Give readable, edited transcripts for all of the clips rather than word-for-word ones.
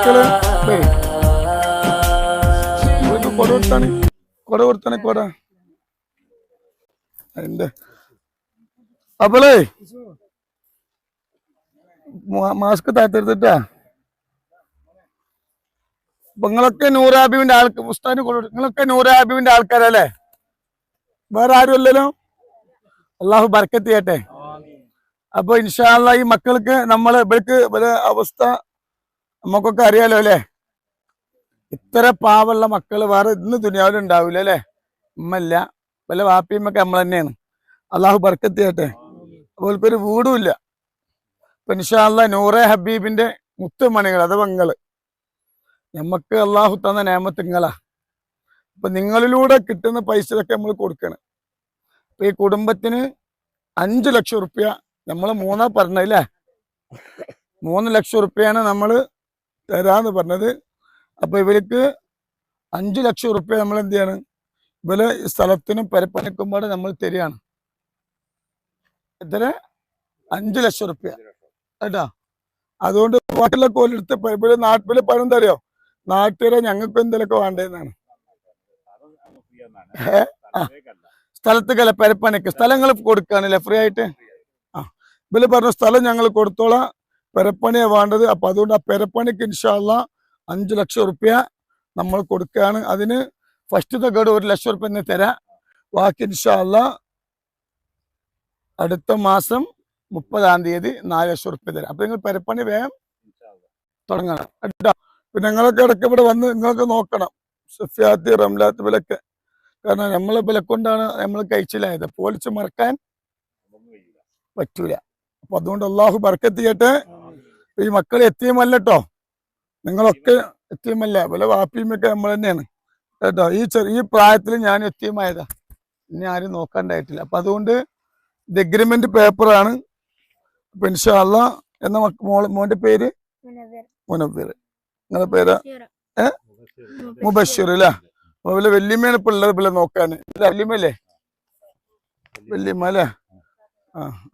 മക്കള് കൊട കൊടുത്താണെ കൊട അതിന്റെ അപ്പോളേ മാസ്ക് താത്തെടുത്തിട്ടാ നിങ്ങളൊക്കെ നൂറാബിന്റെ ഉസ്താദിന് നിങ്ങളൊക്കെ നൂറാബിന്റെ ആൾക്കാരല്ലേ? വേറെ ആരും അല്ലല്ലോ. അള്ളാഹു ബർക്കത്ത് ചെയ്യട്ടെ. അപ്പൊ ഇൻഷാ അല്ലാഹ് ഈ മക്കൾക്ക് ഇവർക്ക് അവസ്ഥ നമുക്കൊക്കെ അറിയാലോ അല്ലെ. ഇത്ര പാവമുള്ള മക്കള് വേറെ ഇന്ന് ദുനിയാവിൽ ഉണ്ടാവില്ല അല്ലെ. ഉമ്മല്ല വല്ല വാപ്പിയമ്മൊക്കെ നമ്മൾ തന്നെയാണ്. അള്ളാഹു ബർക്കത്ത് ചെയ്യട്ടെ. അവർക്കൊരു വീടും ഇല്ല. അപ്പൊ ഇൻഷാ അല്ലാഹ് നൂറെ ഹബീബിന്റെ മുത്തുമണികൾ അത് പെങ്ങള് നമുക്ക് അള്ളാഹു തന്ന നേമത്ത് നിങ്ങളാ. അപ്പൊ നിങ്ങളിലൂടെ കിട്ടുന്ന പൈസയൊക്കെ നമ്മൾ കൊടുക്കണം. അപ്പൊ ഈ കുടുംബത്തിന് 5 ലക്ഷം റുപ്യ നമ്മള് മൂന്നാ പറഞ്ഞല്ലേ, 3 ലക്ഷം റുപ്യാണ് നമ്മള് തരാന്ന് പറഞ്ഞത്. അപ്പൊ ഇവർക്ക് 5 ലക്ഷം റുപ്യ നമ്മൾ എന്ത് ചെയ്യാണ്, ഇവര് സ്ഥലത്തിനും പെരപ്പണിക്കുമ്പാട് നമ്മൾ തരികയാണ്. എത്ര? 5 ലക്ഷം റുപ്യ കേട്ടാ. അതുകൊണ്ട് ബാക്കിയുള്ള കോലെടുത്ത് ഇവിടെ നാട്ടില് പണം തരുമോ, നാട്ടുകാരെ ഞങ്ങൾക്ക് എന്തെങ്കിലുമൊക്കെ വേണ്ടതെന്നാണ്. സ്ഥലത്തേക്കല്ല, പെരപ്പണിക്ക് സ്ഥലങ്ങൾ കൊടുക്കാനല്ലേ ഫ്രീ ആയിട്ട്. ഇവര് പറഞ്ഞ സ്ഥലം ഞങ്ങൾ കൊടുത്തോളാം, പെരപ്പണിയാ വേണ്ടത്. അപ്പൊ അതുകൊണ്ട് ആ പെരപ്പണിക്ക് ഇൻഷാ അല്ലാഹ് 5 ലക്ഷം റുപ്യ നമ്മൾ കൊടുക്കുകയാണ്. അതിന് ഫസ്റ്റത്തെ ഗഡു 1 ലക്ഷം റുപ്യ എന്ന് തരാം. ബാക്കി ഇൻഷാ അല്ലാഹ് അടുത്ത മാസം 30-ാം തീയതി 4 ലക്ഷം റുപ്യ തരാം. അപ്പൊ നിങ്ങൾ പെരപ്പണി വേഗം തുടങ്ങണം കേട്ടോ. പിന്നെ ഞങ്ങളൊക്കെ ഇടയ്ക്ക് ഇവിടെ വന്ന് നിങ്ങൾക്ക് നോക്കണം, സഫിയാത്തി റംലാത്ത് വിലക്ക്. കാരണം നമ്മളെ വില കൊണ്ടാണ് നമ്മൾ കഴിച്ചിലായത്, പോളിച്ച് മറക്കാൻ പറ്റൂല. അപ്പൊ അതുകൊണ്ട് അള്ളാഹു ബർക്കത്ത് ചെയ്യട്ടെ. ഈ മക്കൾ എത്തിയുമല്ലോ, നിങ്ങളൊക്കെ എത്തിയുമല്ല, വില വാപ്പിയുമൊക്കെ നമ്മൾ തന്നെയാണ് കേട്ടോ. ഈ പ്രായത്തിൽ ഞാൻ എത്തിയുമായതാ, ഇനി ആരും നോക്കാണ്ടായിട്ടില്ല. അപ്പൊ അതുകൊണ്ട് ഇത് എഗ്രിമെന്റ് പേപ്പറാണ്. അപ്പൊ ഇൻഷാ അല്ലാഹ് എന്ന മോന്റെ പേര് മുനവ്വിർ, നിങ്ങളെ പേരാ മുബഷിർ അല്ലേ. അതുപോലെ വല്യമ്മയാണ് ഇപ്പൊ ഉള്ളത് ഇവിടെ നോക്കാന്. വല്യമ്മല്ലേ, വല്യമ്മ അല്ലേ.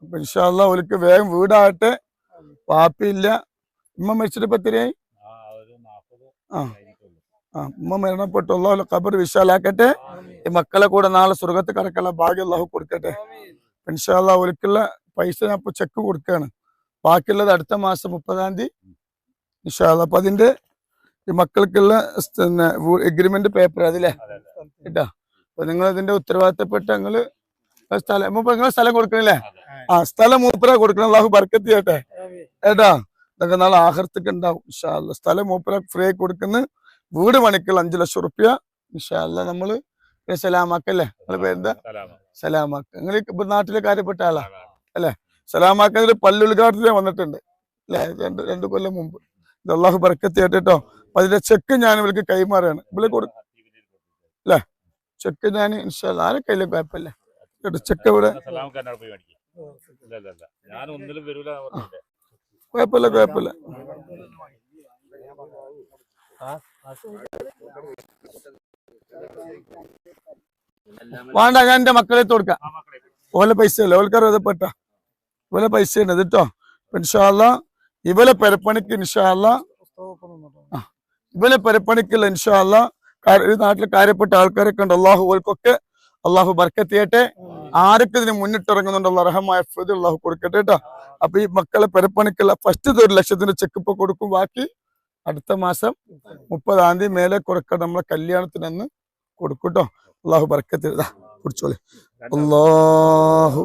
അപ്പൊ ഇൻഷാ അല്ലാഹ് ഓൾക്ക് വേഗം വീടാകട്ടെ. വാപ്പിയില്ല, ഉമ്മ മരിച്ചിട്ട് ഇപ്പൊ എത്രയായി? ഉമ്മ മരണപ്പെട്ടു. അല്ലാഹു ഖബർ വിശാലാക്കട്ടെ. ഈ മക്കളെ കൂടെ നാളെ സ്വർഗത്ത് കടക്കാനുള്ള ഭാഗ്യം അല്ലാഹു കൊടുക്കട്ടെ. ഇൻഷാ അല്ലാഹ് ഓൾക്കുള്ള പൈസ ഞാൻ ഇപ്പൊ ചെക്ക് കൊടുക്കുകയാണ്. ബാക്കിയുള്ളത് അടുത്ത മാസം 30-ാം തീയതി ഇൻഷാ അല്ലാഹ്. അപ്പൊ അതിന്റെ ഈ മക്കൾക്കുള്ള എഗ്രിമെന്റ് പേപ്പർ അതില്ലേ കേട്ടാ. അപ്പൊ നിങ്ങൾ ഇതിന്റെ ഉത്തരവാദിത്തപ്പെട്ട നിങ്ങള് നിങ്ങളെ സ്ഥലം കൊടുക്കണില്ലേ? സ്ഥലം മൂപ്പര കൊടുക്കണം. അല്ലാഹു ബർക്കത്ത് ചെയ്യട്ടെ ഏട്ടാ. ഇതൊക്കെ നാളെ ആഖിറത്തൊക്കെ ഉണ്ടാവും ഇൻഷാ അല്ലാഹ്. സ്ഥലം മൂപ്പര ഫ്രീ ആയി കൊടുക്കുന്ന വീട് പണിക്കുള്ള 5 ലക്ഷം റുപ്യ ഇൻഷാ അല്ലാഹ്. നമ്മള് സലാമാക്കല്ലേ, നിങ്ങളെ പേരെന്താ? സലാമാക്ക. നിങ്ങൾ നാട്ടിലെ കാര്യപ്പെട്ട ആളാ അല്ലെ? സലാമാക്ക ഒരു പല്ലുദ്ഘാടനത്തിന് വന്നിട്ടുണ്ട് അല്ലെ, 2 കൊല്ലം മുമ്പ്. ഇത് അല്ലാഹു ബർക്കത്ത് ചെയ്യട്ടെ കേട്ടോ. അപ്പൊ അതിന്റെ ചെക്ക് ഞാൻ ഇവർക്ക് കൈമാറാണ്. ഇവിടെ കൊടുക്കും അല്ലെ, ചെക്ക് ഞാൻ ഇൻഷാ അല്ലാഹ് ആരെ കയ്യിലും കുഴപ്പമില്ല കേട്ടോ. ചെക്ക് ഇവിടെ കുഴപ്പമില്ല, കുഴപ്പമില്ല. വേണ്ട, ഞാൻ എന്റെ മക്കളെ കൊടുക്കാം. ഓലെ പൈസ അല്ലേ, ഓൽക്കറിയപ്പെട്ട ഇവലെ പൈസ ഉണ്ട് കേട്ടോ. ഇൻഷാ അല്ലാഹ് ഇവലെ പെരപ്പണിക്ക് ഇൻഷാ അല്ലാഹ് ഇവലെ പെരപ്പണിക്കുള്ള ഇൻഷാ അല്ലാഹ് ഈ നാട്ടിലെ കാര്യപ്പെട്ട ആൾക്കാരൊക്കെ ഉണ്ട്. അള്ളാഹു ഓൽക്കൊക്കെ അള്ളാഹു ബർക്കത്ത് ചെയ്യട്ടെ. ആരൊക്കെ ഇതിന് മുന്നിട്ടിറങ്ങുന്നുണ്ട് അർഹമായ ഫിദ് അള്ളാഹു കൊടുക്കട്ടെ കേട്ടോ. അപ്പൊ ഈ മക്കളെ പെരപ്പണിക്കുള്ള ഫസ്റ്റ് 1 ലക്ഷത്തിന്റെ ചെക്ക് ഇപ്പൊ കൊടുക്കും. ബാക്കി അടുത്ത മാസം 30-ാം തീയതി മേലെ കുറക്ക നമ്മളെ കല്യാണത്തിനന്ന് കൊടുക്കും കേട്ടോ. അള്ളാഹു ബർക്കത്ത് ചെയ്താ കുടിച്ചോളി. അല്ലാഹു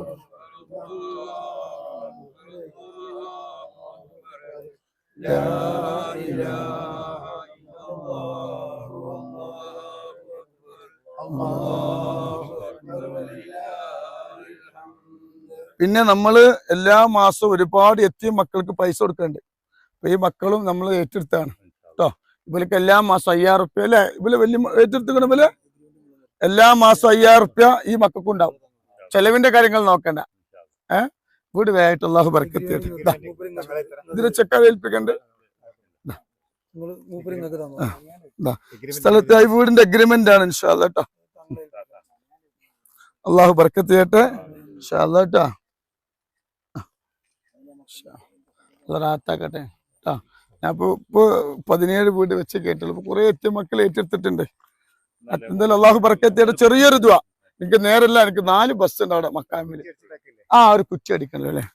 പിന്നെ നമ്മള് എല്ലാ മാസവും ഒരുപാട് എത്തിയ മക്കൾക്ക് പൈസ കൊടുക്കുന്നുണ്ട്. അപ്പൊ ഈ മക്കളും നമ്മൾ ഏറ്റെടുത്താണ് കേട്ടോ. ഇവർക്ക് എല്ലാ മാസം 5000 റുപ്യ അല്ലെ, ഇവര് വലിയ ഏറ്റെടുത്തുക്കണം. ഇവര് എല്ലാ മാസം 5000 റുപ്യ ഈ മക്കൾക്കും ഉണ്ടാവും. ചെലവിന്റെ കാര്യങ്ങൾ നോക്കണ്ട. വീട് വേഗമായിട്ട് അല്ലാഹു ബർക്കത്ത് ചെയ്യട്ടെ. ഇതിന് ചെക്ക ഏൽപ്പിക്കണ്ട്. സ്ഥലത്തായി വീടിന്റെ അഗ്രിമെന്റ് ആണ് ഇൻഷാ അല്ലാഹ് കേട്ടോ. അല്ലാഹു ബർക്കത്ത് ചെയ്യട്ടെ ഇൻഷാ അല്ലാഹ് കേട്ടോ. റാത്താക്കട്ടെ കേട്ടോ. ഞാൻ ഇപ്പൊ 17 വീട് വെച്ച് കേട്ടുള്ളൂ. ഇപ്പൊ കുറെ മക്കൾ ഏറ്റെടുത്തിട്ടുണ്ട്. എന്തായാലും അള്ളാഹു ബർക്കത്ത് ചെറിയൊരു ദുആ. എനിക്ക് നേരല്ല, എനിക്ക് 4 ബസ് ഉണ്ട് അവിടെ മക്കാമില്. ഒരു കുറ്റി അടിക്കണല്ലോ അല്ലെ.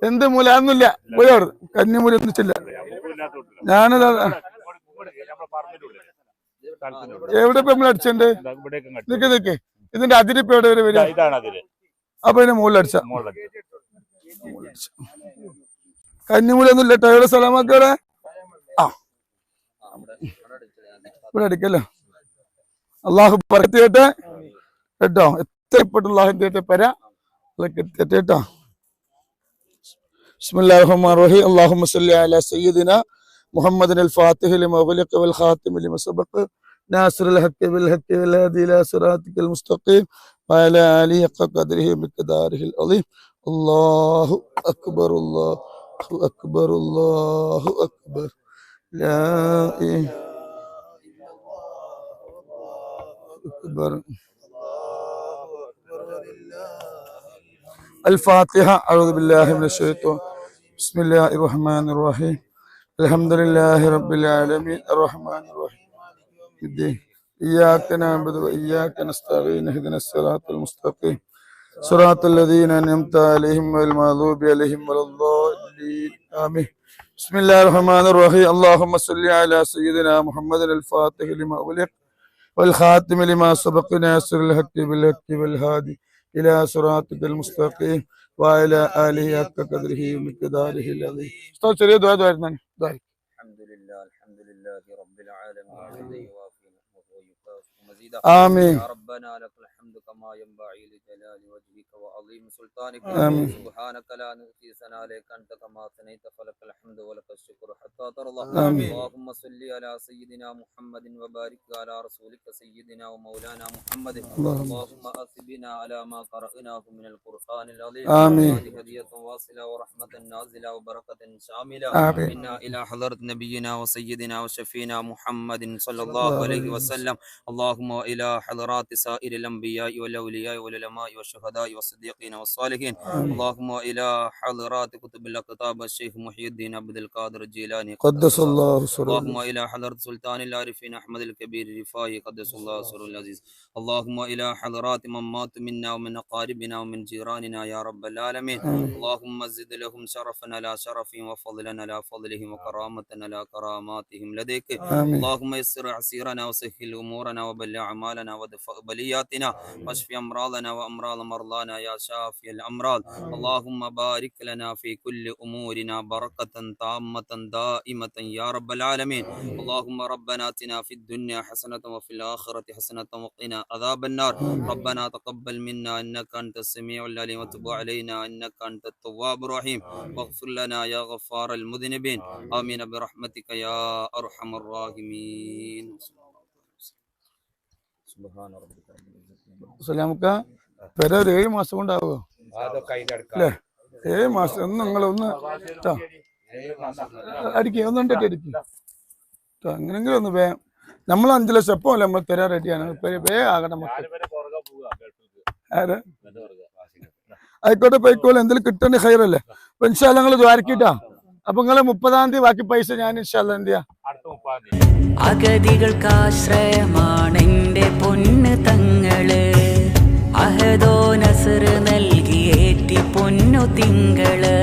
എന്ത് മൂല ഒന്നുമില്ല, പോയോട് കന്നിമൂല ഒന്നിച്ചില്ല. ഞാനത് എവിടെ ഇപ്പൊ നമ്മൾ അടിച്ചിട്ടുണ്ട്? നിക്ക് ഇതിന്റെ അതിരിപ്പ് എവിടെ വരെ വരിക? അപ്പൊ ഇതിന്റെ മുകളിൽ അടിച്ച കന്നിമൂല ഒന്നും ഇല്ല. എവിടെ സ്ഥലമാക്കടെ? ഇവിടെ അടിക്കല്ലോ. അള്ളാഹു ബർക്കത്ത് ചെയ്യട്ടെ കേട്ടോ. എത്രപ്പെട്ട അള്ളാഹു ചെയ്യട്ടെ പര കേട്ടോ. ബിസ്മില്ലാഹിർ റഹ്മാനിർ റഹീം. അല്ലാഹുമ്മ സ്വല്ലി അലാ സയ്യിദിനാ മുഹമ്മദിൻ അൽ ഫാത്തിഹി ലിമാ ഉഗ്ലിഖ വൽ ഖാതിമി ലിമാ സബഖ നാസിറുൽ ഹഖ് ബിൽ ഹഖ് വൽ ഹാദി ഇലാ സിറാത്തിക്കൽ മുസ്തഖീം വഅലാ ആലിഹി ഹഖ ഖദ്രിഹി മിഖ്ദാരിഹിൽ അളീം. അല്ലാഹു അക്ബർ അല്ലാഹു അക്ബർ അല്ലാഹു അക്ബർ ലാ ഇലാഹ അക്ബർ. الفاتحة. أعوذ بالله من الشيطان. بسم الله الرحمن الرحيم. الحمد لله رب العالمين الرحمن الرحيم الدين إياك نعبد وإياك نستعين اهدنا الصراط المستقيم صراط الذين أنعمت عليهم غير المغضوب عليهم ولا الضالين آمين. بسم الله الرحمن الرحيم. اللهم صل على سيدنا محمد الفاتح لما أغلق والخاتم لما سبق ناصر الحق بالحق والهادي إلى صراطك المستقيم وعلى آله حق قدره ومقداره العظيم. ചെറിയ ദുആ ആയിരുന്നു. الحمد لله رب العالمين وفي نعمته ويكافئ مزيدا. آمين. يا ربنا لك الحمد كما ينبغي لجلال وجهك وعظيم سلطانك. آمين. سبحانك لا نحصي ثناء عليك أنت كما أثنيت فلك الحمد ولك الشكر حتى ترضى. آمين. اللهم صل على سيدنا محمد وبارك على رسولك سيدنا ومولانا محمد. اللهم أثبنا على ما قرأناه من القرآن العظيم. آمين. هدية واصلة ورحمة نازلة وبركة شاملة. آمين. إنا إلى حضرة نبينا وسيدنا وشفينا محمد صلى الله عليه وسلم. اللهم إلى حضرات سائر الأنبياء والأولياء والعلماء والشهداء والصديقين والصالحين. اللهم إلى حضرات كتب الأقطاب الشيخ محي الدين عبد القادر الجيلاني قدس الله سره. اللهم إلى حضرة سلطان العارفين أحمد الكبير الرفاعي قدس الله سره العزيز. اللهم إلى حضرات من مات منا ومن أقاربنا ومن جيراننا يا رب العالمين. اللهم زد لهم شرفا على شرفهم وفضلا على فضلهم وكرامة على كراماتهم لديك. اللهم يسر عسيرنا وسهل أمورنا وبلغ أعمالنا ودفع بلياتنا واشف أمراضنا وأمراض مرضانا يا شافي الأمراض. اللهم بارك لنا في كل أمورنا بركة تامة دائمة يا رب العالمين. اللهم ربنا آتنا في الدنيا حسنة وفي الآخرة حسنة وقنا عذاب النار. ربنا تقبل منا إنك أنت السميع العليم وتب علينا إنك أنت التواب الرحيم واغفر لنا يا غفار المذنبين. آمين برحمتك يا أرحم الراحمين. سبحان ربك رب العزة. നമുക്ക് പെര ഒരു 7 മാസം കൊണ്ടാവുമോ അല്ലേ? 7 മാസം ഒന്ന് നിങ്ങളൊന്ന് അടിക്കുക, ഒന്നുണ്ട് അടിക്കുക കേട്ടോ. അങ്ങനെങ്കിലും ഒന്ന് വേഗം നമ്മൾ 5 ലക്ഷം എപ്പോ അല്ലേ നമ്മൾ തരാൻ റെഡിയാണ്. വേഗം ആകണം മക്കൾ. ആയിക്കോട്ടെ പോയിക്കോളെ, എന്തെങ്കിലും കിട്ടേണ്ട ഹൈറല്ലേ. അപ്പൊ ഇൻഷാ അല്ലാഹ് നിങ്ങൾ ദ്വാരക്കിട്ടാ. അപ്പൊ നിങ്ങള് 30-ാം തീയതി ബാക്കി പൈസ ഞാൻ ഇൻഷാ അല്ലാഹ് എന്ത് ചെയ്യാ. അഗതികൾക്കാശ്രയമാണെന്റെ പൊന്ന് തങ്ങള്, അഹദോ നസർ നൽകിയേറ്റി പൊന്നു തിങ്കള്.